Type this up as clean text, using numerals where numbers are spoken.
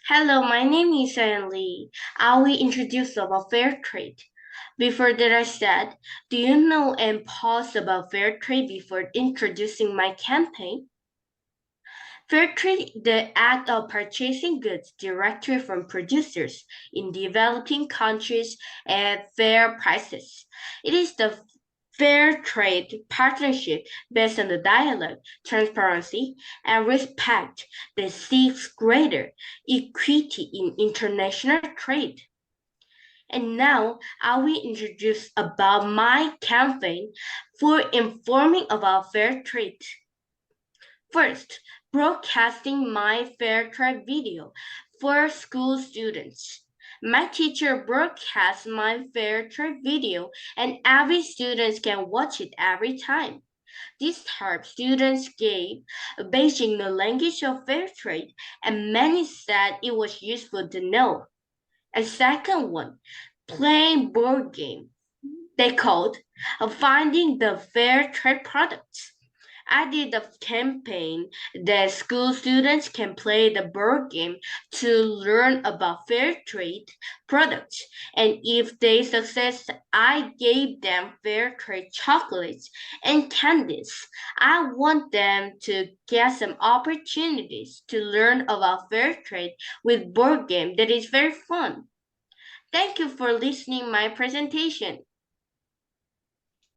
Hello, my name is Seohyun Lee. I will introduce about fair trade. Before that I said, do you know and pause about fair trade before introducing my campaign? Fair trade, the act of purchasing goods directly from producers in developing countries at fair prices. It is the fair trade partnership based on the dialogue, transparency, and respect that seeks greater equity in international trade. And now I will introduce about my campaign for informing about fair trade. First, broadcasting my fair trade video for school students. My teacher broadcasts my fair trade video and every student can watch it every time. This helps students gain a basic language of fair trade and many said it was useful to know. And second one, playing board game. They called Finding the Fair Trade Products. I did a campaign that school students can play the board game to learn about fair trade products. And if they success, I gave them fair trade chocolates and candies. I want them to get some opportunities to learn about fair trade with board game that is very fun. Thank you for listening my presentation.